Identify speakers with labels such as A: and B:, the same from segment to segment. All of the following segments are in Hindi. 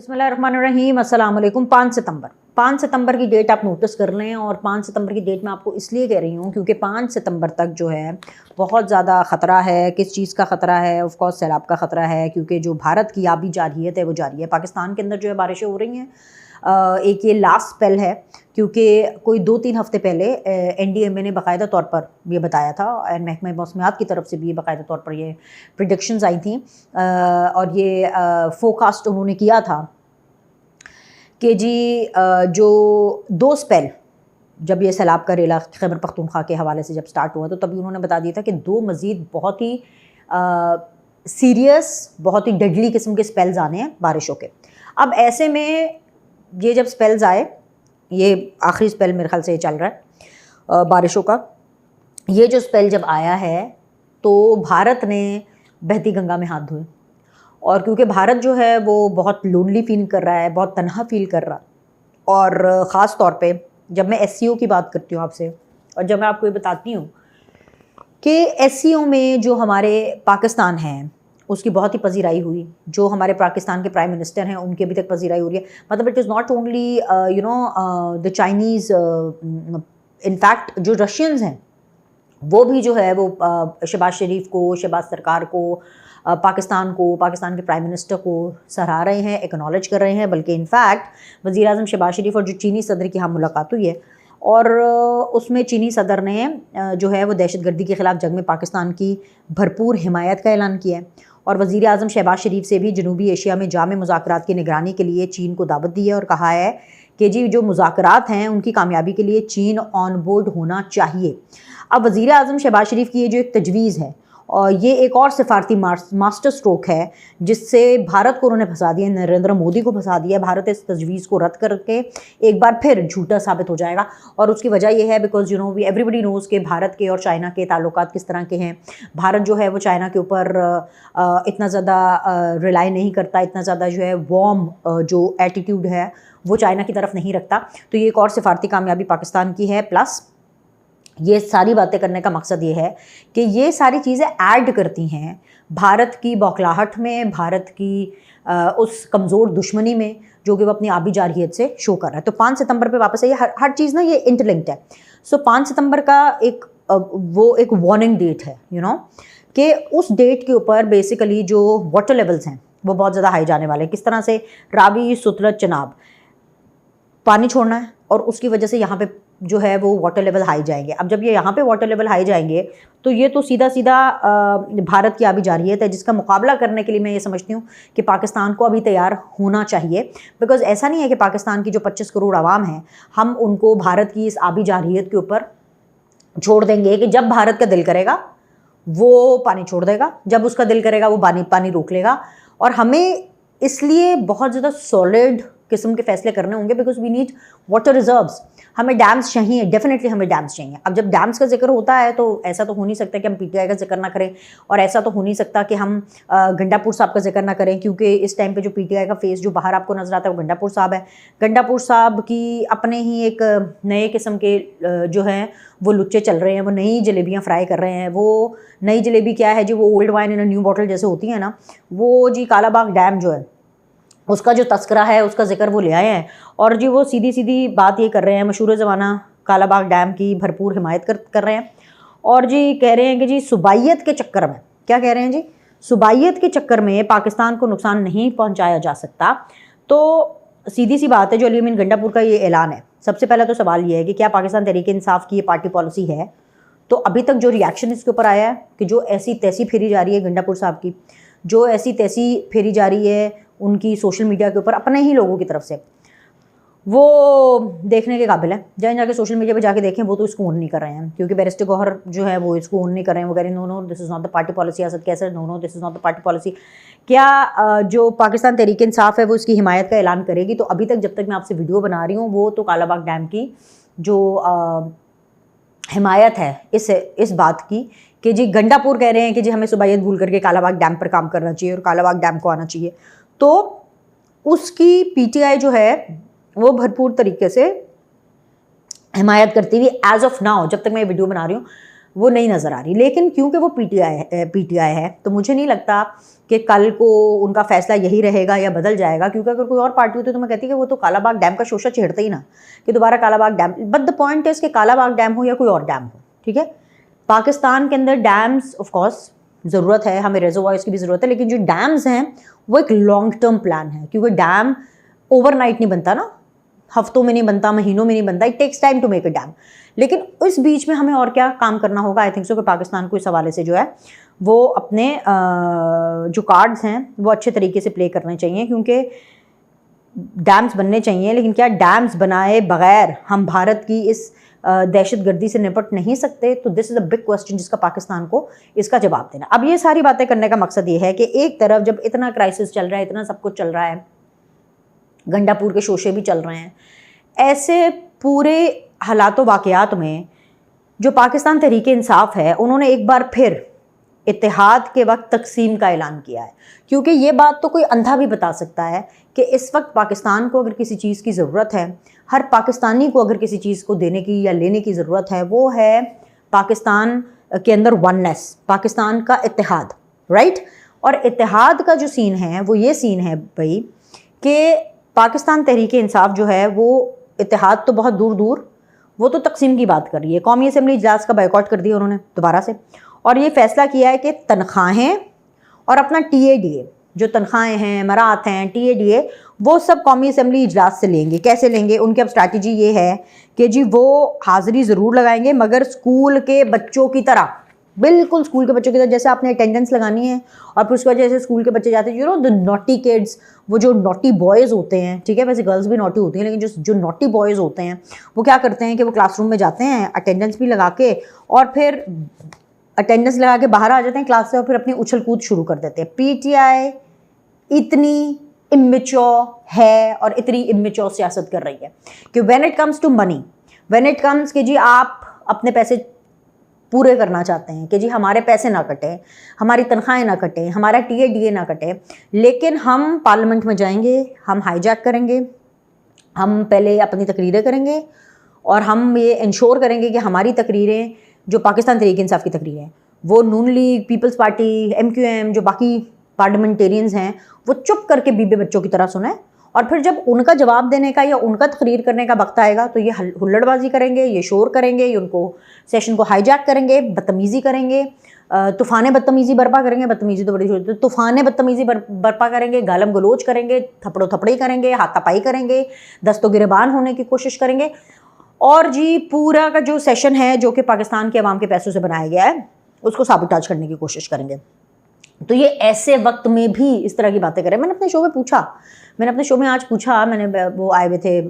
A: बिस्मिल्लाहिर्रहमानिर्रहीम। अस्सलाम वालेकुम। 5 सितंबर की डेट आप नोटिस कर लें। और 5 सितंबर की डेट मैं आपको इसलिए कह रही हूँ क्योंकि 5 सितंबर तक जो है बहुत ज़्यादा ख़तरा है। किस चीज़ का ख़तरा है? ऑफ कोर्स सैलाब का ख़तरा है, क्योंकि जो भारत की आबी जारहियत है वो जारी है। पाकिस्तान के अंदर जो है बारिशें हो रही हैं। एक ये लास्ट स्पेल है, क्योंकि कोई 2-3 हफ़्ते पहले NDMA ने बाकायदा तौर पर ये बताया था, और महकमा मौसमियात की तरफ से भी ये बाकायदा तौर पर ये प्रिडिक्शंस आई थी और ये फोरकास्ट उन्होंने किया था कि जी जो 2 स्पेल जब ये सैलाब का रेला खैबर पख्तूनख्वा के हवाले से जब स्टार्ट हुआ तो तभी उन्होंने बता दिया था कि 2 मज़ीद बहुत ही सीरियस, बहुत ही डेडली किस्म के स्पेल्स आने हैं बारिशों के। अब ऐसे में ये जब स्पेल्स आए, ये आखिरी स्पेल मेरे ख्याल से ये चल रहा है बारिशों का। ये जो स्पेल जब आया है तो भारत ने बहती गंगा में हाथ धोए, और क्योंकि भारत जो है वो बहुत लोनली फील कर रहा है, बहुत तन्हा फील कर रहा, और ख़ास तौर पे जब मैं SCO की बात करती हूँ आपसे, और जब मैं आपको ये बताती हूँ कि SCO में जो हमारे पाकिस्तान है उसकी बहुत ही पजीराई हुई, जो हमारे पाकिस्तान के प्राइम मिनिस्टर हैं उनकी अभी तक पजीराई हो रही है। मतलब it is not only the Chinese, in fact जो रशियंस हैं वो भी जो है वो शहबाज शरीफ को, शहबाज सरकार को, पाकिस्तान को, पाकिस्तान के प्राइम मिनिस्टर को सराह रहे हैं, एक्नॉलेज कर रहे हैं। बल्कि इनफैक्ट वज़ीर आज़म शहबाज शरीफ और जो चीनी सदर की यहाँ मुलाकात हुई है, और उसमें चीनी सदर ने जो है वो दहशतगर्दी के ख़िलाफ़ जंग में पाकिस्तान की भरपूर हिमायत का ऐलान किया है। और वज़ीर आज़म शहबाज शरीफ से भी जनूबी एशिया में जामे मुज़ाकरात की निगरानी के लिए चीन को दावत दी है, और कहा है कि जी जो मुज़ाकरात हैं उनकी कामयाबी के लिए चीन ऑन बोर्ड होना चाहिए। अब वज़ीर आज़म शहबाज शरीफ की ये जो एक तजवीज़ है, और ये एक और सिफारती मास्टर स्ट्रोक है जिससे भारत को उन्होंने फंसा दिया, नरेंद्र मोदी को फंसा दिया। भारत इस तजवीज़ को रद्द करके एक बार फिर झूठा साबित हो जाएगा, और उसकी वजह यह है बिकॉज वी एवरीबडी नोज़ के भारत के और चाइना के ताल्लुकात किस तरह के हैं। भारत जो है वो चाइना के ऊपर इतना ज़्यादा रिलाई नहीं करता, इतना ज़्यादा जो है वार्म जो एटीट्यूड है वो चाइना की तरफ नहीं रखता। तो ये एक और सिफारती कामयाबी पाकिस्तान की है। प्लस ये सारी बातें करने का मकसद ये है कि ये सारी चीज़ें ऐड करती हैं भारत की बौखलाहट में, भारत की उस कमज़ोर दुश्मनी में जो कि वो अपनी आबी जारहियत से शो कर रहा है। तो 5 सितंबर पे वापस है, ये हर चीज़ ना ये इंटरलिंक्ड है। सो 5 सितंबर का वो एक वार्निंग डेट है, कि उस डेट के ऊपर बेसिकली जो वाटर लेवल्स हैं वो बहुत ज़्यादा हाई जाने वाले हैं। किस तरह से? रावी, सुतलज, चनाब पानी छोड़ना है, और उसकी वजह से यहाँ पे जो है वो वाटर लेवल हाई जाएंगे। अब जब ये यहाँ पे वाटर लेवल हाई जाएंगे तो ये तो सीधा सीधा भारत की आबी जारहियत है, जिसका मुकाबला करने के लिए मैं ये समझती हूँ कि पाकिस्तान को अभी तैयार होना चाहिए। बिकॉज ऐसा नहीं है कि पाकिस्तान की जो 25 करोड़ आवाम है हम उनको भारत की इस आबी जारहियत के ऊपर छोड़ देंगे कि जब भारत का दिल करेगा वो पानी छोड़ देगा, जब उसका दिल करेगा वो पानी रोक लेगा। और हमें इसलिए बहुत ज़्यादा सॉलिड किस्म के फैसले करने होंगे, because we need water reserves. हमें डैम्स चाहिए, डेफिनेटली हमें डैम्स चाहिए। अब जब डैम्स का जिक्र होता है तो ऐसा तो हो नहीं सकता कि हम PTI का जिक्र ना करें, और ऐसा तो हो नहीं सकता कि हम गंडापुर साहब का जिक्र ना करें, क्योंकि इस टाइम पे जो PTI का फेस जो बाहर आपको नजर आता है वो गंडापुर साहब है। गंडापुर साहब की अपने ही एक नए किस्म के जो हैं वो लुच्चे चल रहे हैं, वो नई जलेबियाँ फ्राई कर रहे हैं। वो नई जलेबी क्या है जी? वो old wine in a new bottle जैसे होती है ना, वो जी कालाबाग डैम जो है उसका जो तस्करा है उसका जिक्र वो ले आए हैं, और जी वो सीधी सीधी बात ये कर रहे हैं, मशहूर ज़माना कालाबाग डैम की भरपूर हिमायत कर रहे हैं। और जी कह रहे हैं कि जी सुबाइयत के चक्कर में, क्या कह रहे हैं जी? सुबाइयत के चक्कर में पाकिस्तान को नुकसान नहीं पहुंचाया जा सकता। तो सीधी सी बात है, जो अली अमीन गंडापुर का ये ऐलान है, सबसे पहला तो सवाल ये है कि क्या पाकिस्तान तहरीक इंसाफ की ये पार्टी पॉलिसी है? तो अभी तक जो रिएक्शन इसके ऊपर आया है कि जो ऐसी तैसी फेरी जा रही है गंडापुर साहब की, जो ऐसी तैसी फेरी जा रही है उनकी सोशल मीडिया के ऊपर अपने ही लोगों की तरफ से, वो देखने के काबिल है। जहाँ जाके सोशल मीडिया पे जाके देखें, वो तो इसको ओन नहीं कर रहे हैं, क्योंकि बैरिस्टर गौहर जो है वो इसको ओन नहीं कर रहे हैं। वो कह रहे हैं no this is not the party policy. Asad Qaiser no this is not the party policy. क्या जो पाकिस्तान तहरीक इंसाफ है वो इसकी हिमायत का ऐलान करेगी? तो अभी तक जब तक मैं आपसे वीडियो बना रही हूँ वो तो कालाबाग डैम की जो हिमायत है इस बात की कि जी गंडापुर कह रहे हैं कि जी हमें सुबाइयत भूल करके कालाबाग डैम पर काम करना चाहिए और कालाबाग डैम को आना चाहिए। तो उसकी PTI जो है वो भरपूर तरीके से हिमायत करती हुई एज ऑफ नाउ, जब तक मैं ये वीडियो बना रही हूँ, वो नहीं नज़र आ रही। लेकिन क्योंकि वो पीटीआई है तो मुझे नहीं लगता कि कल को उनका फैसला यही रहेगा या बदल जाएगा, क्योंकि अगर कोई और पार्टी होती तो मैं कहती कि वो तो कालाबाग डैम का शोशा छेड़ते ही ना कि दोबारा Kalabagh dam. But the point is कि कालाबाग डैम हो या कोई और डैम हो, ठीक है, पाकिस्तान के अंदर डैम्स ऑफ कोर्स ज़रूरत है, हमें रिजर्वॉयर्स की भी ज़रूरत है, लेकिन जो डैम्स हैं वो एक लॉन्ग टर्म प्लान है, क्योंकि डैम ओवरनाइट नहीं बनता ना, हफ्तों में नहीं बनता, महीनों में नहीं बनता, it takes time to make a dam. लेकिन इस बीच में हमें और क्या काम करना होगा, आई थिंक सो कि पाकिस्तान को इस हवाले से जो है वो अपने जो कार्ड्स हैं वो अच्छे तरीके से प्ले करने चाहिए, क्योंकि डैम्स बनने चाहिए। लेकिन क्या डैम्स बनाए बगैर हम भारत की इस दहशतगर्दी से निपट नहीं सकते? तो this is a big question जिसका पाकिस्तान को इसका जवाब देना। अब ये सारी बातें करने का मकसद ये है कि एक तरफ जब इतना क्राइसिस चल रहा है, इतना सब कुछ चल रहा है, गंडापुर के शोशे भी चल रहे हैं, ऐसे पूरे हालातों वाक़यात में जो पाकिस्तान तहरीक इंसाफ है उन्होंने एक बार फिर इत्तेहाद के वक्त तकसीम का ऐलान किया है। क्योंकि ये बात तो कोई अंधा भी बता सकता है कि इस वक्त पाकिस्तान को अगर किसी चीज़ की ज़रूरत है, हर पाकिस्तानी को अगर किसी चीज़ को देने की या लेने की ज़रूरत है, वो है पाकिस्तान के अंदर वननेस, पाकिस्तान का इत्तेहाद, राइट। और इत्तेहाद का जो सीन है वो ये सीन है भाई कि पाकिस्तान तहरीक इंसाफ जो है वो इत्तेहाद तो बहुत दूर दूर, वो तो तकसीम की बात कर रही है। कौमी असम्बली इजलास का बायकॉट कर दिया उन्होंने दोबारा से, और ये फैसला किया है कि तनख्वाहें और अपना TADA, जो तनख्वाहें हैं, मरात हैं, TADA, वो सब कौमी असम्बली इजलास से लेंगे। कैसे लेंगे? उनकी अब स्ट्रैटेजी ये है कि जी वो हाज़िरी ज़रूर लगाएंगे मगर स्कूल के बच्चों की तरह, बिल्कुल स्कूल के बच्चों की तरह, जैसे आपने अटेंडेंस लगानी है और फिर उसकी वजह से स्कूल के बच्चे जाते हैं, you know the naughty kids, वो जो नॉटी बॉयज़ होते हैं, ठीक है, वैसे गर्ल्स भी नॉटी होती हैं, लेकिन जो नॉटी बॉयज़ होते हैं वो क्या करते हैं कि वो क्लासरूम में जाते हैं अटेंडेंस भी लगा के, और फिर अटेंडेंस लगा के बाहर आ जाते हैं क्लास से और फिर अपनी उछल कूद शुरू कर देते हैं। PTI इतनी इमेच्योर है और इतनी इमेच्योर सियासत कर रही है कि when it comes to money, when it comes कि जी आप अपने पैसे पूरे करना चाहते हैं कि जी हमारे पैसे ना कटें, हमारी तनख्वाहें ना कटें, हमारा TADA ना कटे, लेकिन हम पार्लियामेंट में जाएंगे, हम हाईजैक करेंगे, हम पहले अपनी तकरीरें करेंगे और हम ये इंश्योर करेंगे कि हमारी तकरीरें जो पाकिस्तान तहरीक इंसाफ की तकरीरें हैं वो नून लीग, पीपल्स पार्टी, MQM, जो बाकी पार्लियामेंटेरियंस हैं वो चुप करके बीबे बच्चों की तरह सुने, और फिर जब उनका जवाब देने का या उनका तकरीर करने का वक्त आएगा तो ये हुल्लड़बाजी करेंगे, ये शोर करेंगे, ये उनको सेशन को हाईजैक करेंगे, बदतमीज़ी करेंगे, तूफ़ान बदतमीज़ी बर्पा करेंगे, बदतमीज़ी तो बड़ी छोटी, तूफ़ान बदतमीज़ी बर्पा करेंगे, गालम गलोच करेंगे, थपड़ो थपड़ी करेंगे, हाथापाई करेंगे, दस्तो गिरबान होने की कोशिश करेंगे, और जी पूरा का जो सेशन है जो कि पाकिस्तान के अवाम के पैसों से बनाया गया है उसको साबुटाज करने की कोशिश करेंगे। तो ये ऐसे वक्त में भी इस तरह की बातें करें। मैंने अपने शो में आज पूछा, मैंने वो आए हुए थे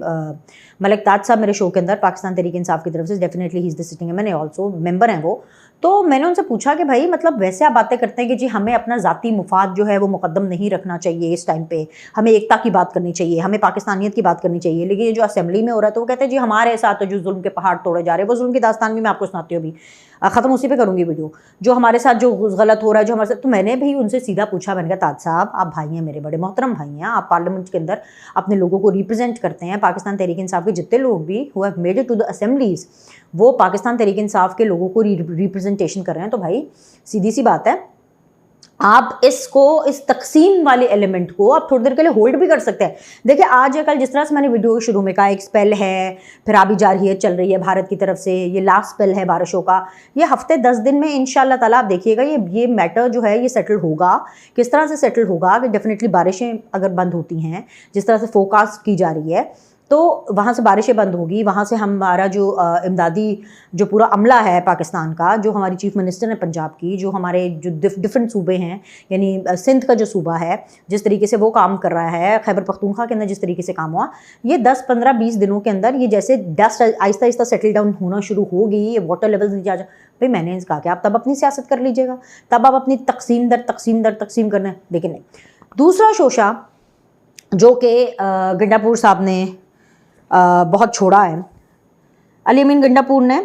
A: मलिक ताज साहब मेरे शो के अंदर, पाकिस्तान तहरीक इंसाफ की तरफ से, definitely he is the sitting, मैंने ऑल्सो मेंबर हैं वो, तो मैंने उनसे पूछा कि भाई मतलब वैसे आप बातें करते हैं कि जी हमें अपना ज़ाती मुफाद जो है वो मुकद्दम नहीं रखना चाहिए इस टाइम पे, हमें एकता की बात करनी चाहिए, हमें पाकिस्तानियत की बात करनी चाहिए, लेकिन ये जो असेंबली में हो रहा है तो वो कहते हैं जी हमारे साथ तो जो जुल्म के पहाड़ तोड़े जा रहे हैं, वो जुल्म की दास्तान भी मैं आपको सुनाती हूँ, अभी ख़त्म उसी पे करूँगी वीडियो, जो हमारे साथ जो गलत हो रहा है, जो हमारे साथ। तो मैंने भी उनसे सीधा पूछा, मैंने कहा ताज साहब आप भाई हैं, मेरे बड़े मोहतरम भाई हैं, आप पार्लियामेंट के अंदर अपने लोगों को रिप्रेजेंट करते हैं, पाकिस्तान तहरीक इंसाफ के जितने लोग भी who have made it to the assemblies वो पाकिस्तान तहरीक इंसाफ के लोगों को रिप्रेजेंटेशन कर रहे हैं। तो भाई सीधी सी बात है, आप इसको, इस तकसीम वाले एलिमेंट को आप थोड़ी देर के लिए होल्ड भी कर सकते हैं। देखिए आज या कल जिस तरह से मैंने वीडियो के शुरू में कहा, एक स्पेल है, फिर आबी जारहियत चल रही है भारत की तरफ से, ये लास्ट स्पेल है बारिशों का, ये हफ्ते 10 दिन में इंशाल्लाह ताला आप देखिएगा ये मैटर जो है ये सेटल होगा। किस तरह से सेटल होगा कि डेफिनेटली बारिशें अगर बंद होती हैं जिस तरह से फोरकास्ट की जा रही है तो वहाँ से बारिशें बंद होगी, वहाँ से हमारा जो इमदादी जो पूरा अमला है पाकिस्तान का, जो हमारी चीफ मिनिस्टर है पंजाब की, जो हमारे जो डिफरेंट सूबे हैं, यानी सिंध का जो सूबा है जिस तरीके से वो काम कर रहा है, खैबर पख्तूनख्वा के अंदर जिस तरीके से काम हुआ, ये 10, 15, 20 दिनों के अंदर ये जैसे dust Aahista Aahista settle down होना शुरू होगी, ये वाटर लेवल नीचे आ जाए, भाई मैंने कहा कि आप तब अपनी सियासत कर लीजिएगा, तब आप अपनी तकसीम दर तकसीम करना है, लेकिन नहीं। दूसरा शोशा जो कि गंडापुर साहब ने बहुत छोड़ा है, अली अमीन गंडापुर ने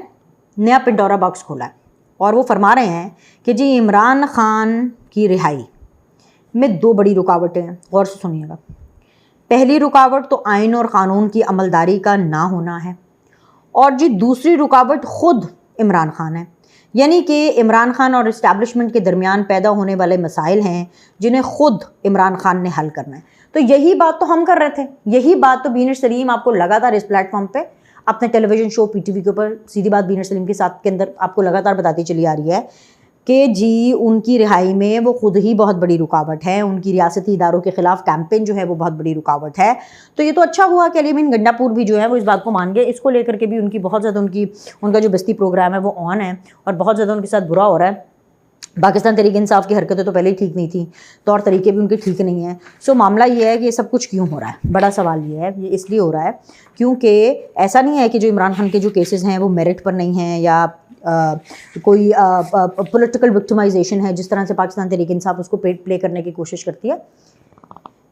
A: नया पिंडोरा बॉक्स खोला है और वो फरमा रहे हैं कि जी इमरान खान की रिहाई में 2 बड़ी रुकावटें हैं, गौर से सुनिएगा। पहली रुकावट तो आइन और क़ानून की अमलदारी का ना होना है, और जी दूसरी रुकावट ख़ुद इमरान खान है, यानी कि इमरान खान और इस्टेब्लिशमेंट के दरमियान पैदा होने वाले मसाइल हैं जिन्हें ख़ुद इमरान खान ने हल करना है। तो यही बात तो हम कर रहे थे, यही बात तो बीनर सलीम आपको लगातार इस प्लेटफॉर्म पे अपने टेलीविज़न शो PTV के ऊपर सीधी बात बीनर सलीम के साथ के अंदर आपको लगातार बताती चली आ रही है कि जी उनकी रिहाई में वो खुद ही बहुत बड़ी रुकावट है, उनकी रियासती इदारों के ख़िलाफ़ कैंपेन जो है वो बहुत बड़ी रुकावट है। तो ये तो अच्छा हुआ कि अली अमीन गंडापुर भी जो है वो इस बात को मान गए। इसको लेकर के भी उनकी बहुत ज़्यादा उनका जो बस्ती प्रोग्राम है वो ऑन है और बहुत ज़्यादा उनके साथ बुरा हो रहा है। पाकिस्तान तहरीक इंसाफ की हरकतें तो पहले ही ठीक नहीं थी, तौर तरीके भी उनके ठीक नहीं हैं। सो मामला ये है कि ये सब कुछ क्यों हो रहा है, बड़ा सवाल ये है, ये इसलिए हो रहा है क्योंकि ऐसा नहीं है कि जो इमरान खान के जो केसेस हैं वो मेरिट पर नहीं हैं या कोई पॉलिटिकल विक्टिमाइजेशन है जिस तरह से पाकिस्तान तहरीक इंसाफ उसको प्ले करने की कोशिश करती है।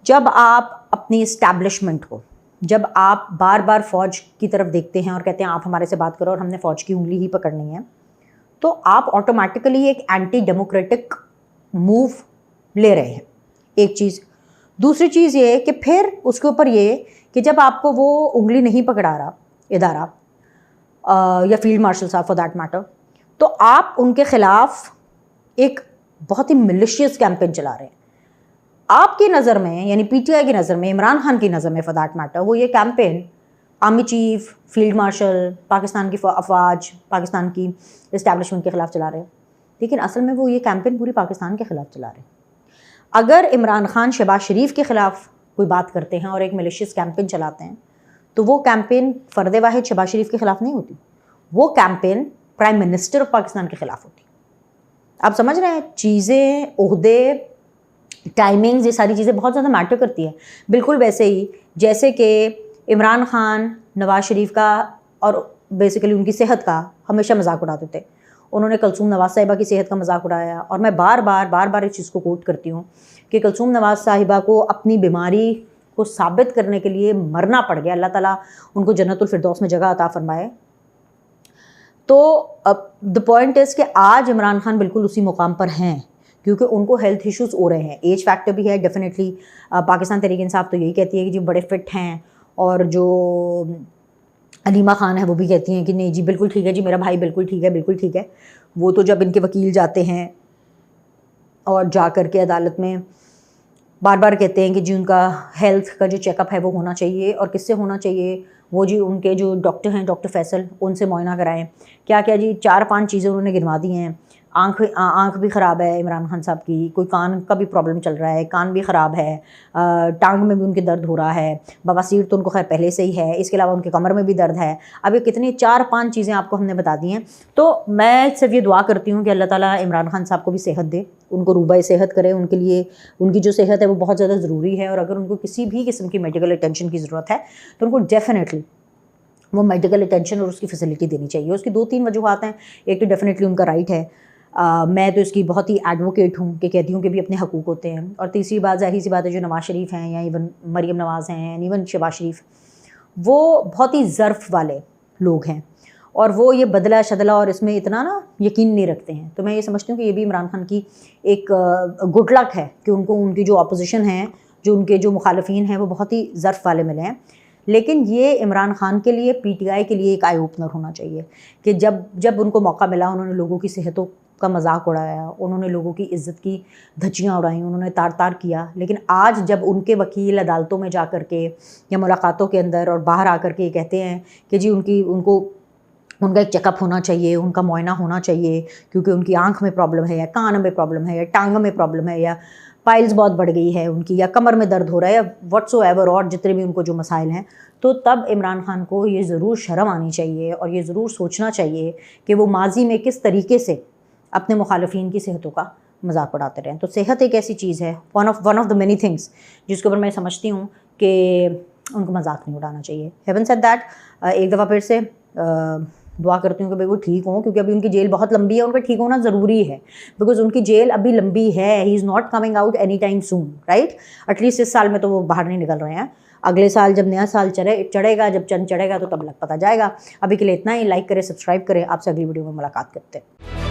A: जब आप अपनी इस्टेब्लिशमेंट को, जब आप बार बार फ़ौज की तरफ देखते हैं और कहते हैं आप हमारे से बात करो और हमने फ़ौज की उंगली ही पकड़नी है, तो आप ऑटोमेटिकली एक एंटी डेमोक्रेटिक मूव ले रहे हैं, एक चीज़। दूसरी चीज़ ये कि फिर उसके ऊपर ये कि जब आपको वो उंगली नहीं पकड़ा रहा इदारा या फील्ड मार्शल साहब फॉर दैट मैटर, तो आप उनके ख़िलाफ़ एक बहुत ही मिलिशियस कैंपेन चला रहे हैं। आपकी नज़र में, यानी PTI की नज़र में, इमरान खान की नज़र में फॉर दैट मैटर, वो ये campaign army chief, field marshal, Pakistan की अफवाज, पाकिस्तान की इस्टेब्लिशमेंट के ख़िलाफ़ चला रहे हैं। लेकिन असल में वो ये कैंपेन पूरी पाकिस्तान के ख़िलाफ़ चला रहे हैं। अगर इमरान खान शहबाज शरीफ के ख़िलाफ़ कोई बात करते हैं और एक मिलिशियस कैंपेन चलाते हैं तो वो कैंपेन फ़र्द वाहिद शहबाज शरीफ के ख़िलाफ़ नहीं होती, वो campaign prime minister of Pakistan के ख़िलाफ़ होती। आप समझ रहे हैं, चीज़ें, ओहदे, टाइमिंग्स, ये सारी चीज़ें बहुत ज़्यादा मैटर करती है। बिल्कुल वैसे ही जैसे कि इमरान खान नवाज़ शरीफ का और बेसिकली उनकी सेहत का हमेशा मजाक उड़ाते थे। उन्होंने कलसूम नवाज़ साहिबा की सेहत का मजाक उड़ाया और मैं बार बार इस चीज़ को कोट करती हूँ कि कलसूम नवाज़ साहिबा को अपनी बीमारी को साबित करने के लिए मरना पड़ गया। अल्लाह ताला उनको जन्नतुल फिरदौस में जगह अता फरमाए। तो द पॉइंट इज़ कि आज इमरान खान बिल्कुल उसी मुकाम पर हैं क्योंकि उनको हेल्थ इश्यूज़ हो रहे हैं। एज फैक्टर भी है डेफिनेटली। पाकिस्तान तहरीक इंसाफ तो यही कहती है कि जी बड़े फिट हैं और जो अलीमा खान है वो भी कहती हैं कि नहीं जी बिल्कुल ठीक है, जी मेरा भाई बिल्कुल ठीक है, बिल्कुल ठीक है। वो तो जब इनके वकील जाते हैं और जा कर के अदालत में बार बार कहते हैं कि जी उनका हेल्थ का जो चेकअप है वो होना चाहिए और किससे होना चाहिए, वो जी उनके जो डॉक्टर हैं डॉक्टर फैसल, उनसे मुआयना कराएं। क्या क्या जी 4-5 चीज़ें उन्होंने गिनवा दी हैं। आँख भी ख़राब है इमरान खान साहब की, कोई कान का भी प्रॉब्लम चल रहा है, कान भी ख़राब है, टांग में भी उनके दर्द हो रहा है, बवासीर तो उनको खैर पहले से ही है, इसके अलावा उनके कमर में भी दर्द है। अब ये कितनी 4-5 चीज़ें आपको हमने बता दी हैं। तो मैं सिर्फ ये दुआ करती हूँ कि अल्लाह ताला इमरान खान साहब को भी सेहत दे, उनको रूबाई सेहत करे। उनके लिए उनकी जो सेहत है वो बहुत ज़्यादा ज़रूरी है और अगर उनको किसी भी किस्म की मेडिकल अटेंशन की ज़रूरत है तो उनको डेफिनेटली वो मेडिकल अटेंशन और उसकी फैसिलिटी देनी चाहिए। उसकी 2-3 वजूहात हैं। एक तो डेफिनेटली उनका राइट है, मैं तो इसकी बहुत ही एडवोकेट हूँ कि कहती हूँ कि भी अपने हकूक़ होते हैं। और तीसरी बात ज़ाहिर सी बात है जो नवाज़ शरीफ हैं या इवन मरीम नवाज़ हैं, इवन शहबाज शरीफ, वो बहुत ही ज़र्फ़ वाले लोग हैं और वो ये बदला शदला और इसमें इतना ना यकीन नहीं रखते हैं। तो मैं ये समझती हूँ कि ये भी इमरान खान की एक गुड लक है कि उनको उनकी जो अपोजिशन है, जो उनके जो मुखालफीन हैं वो बहुत ही ज़र्फ़ वाले मिले हैं। लेकिन ये इमरान खान के लिए, PTI के लिए एक आई ओपनर होना चाहिए कि जब उनको मौका मिला उन्होंने लोगों की सेहतों का मजाक उड़ाया, उन्होंने लोगों की इज़्ज़त की धज्जियाँ उड़ाई, उन्होंने तार किया। लेकिन आज जब उनके वकील अदालतों में जा कर के या मुलाकातों के अंदर और बाहर आकर के कहते हैं कि जी उनका एक चेकअप होना चाहिए, उनका मुआयना होना चाहिए क्योंकि उनकी आँख में प्रॉब्लम है या कान में प्रॉब्लम है या टांग में प्रॉब्लम है या पाइल्स बहुत बढ़ गई है उनकी या कमर में दर्द हो रहा है या व्हाट्सोएवर और जितने भी उनको जो मसाइल हैं, तो तब इमरान खान को ये ज़रूर शर्म आनी चाहिए और ये ज़रूर सोचना चाहिए कि वो माजी में किस तरीके से अपने मुखालफीन की सेहतों का मजाक उड़ाते रहें। तो सेहत एक ऐसी चीज़ है, one of the many things, जिसके ऊपर मैं समझती हूँ कि उनको मजाक नहीं उड़ाना चाहिए। हैवन सेड दैट, एक दफ़ा फिर से दुआ करती हूँ कि भाई वो ठीक हों क्योंकि अभी उनकी जेल बहुत लंबी है, उनका ठीक होना ज़रूरी है बिकॉज उनकी जेल अभी लंबी है। He is not coming out any time soon, right. At least इस साल में तो वो बाहर नहीं निकल रहे हैं। अगले साल जब नया साल चढ़ेगा, जब चंद चढ़ेगा तो तब लग पता जाएगा। अभी के लिए इतना ही। लाइक करें, सब्सक्राइब करें। आपसे अगली वीडियो में मुलाकात करते हैं।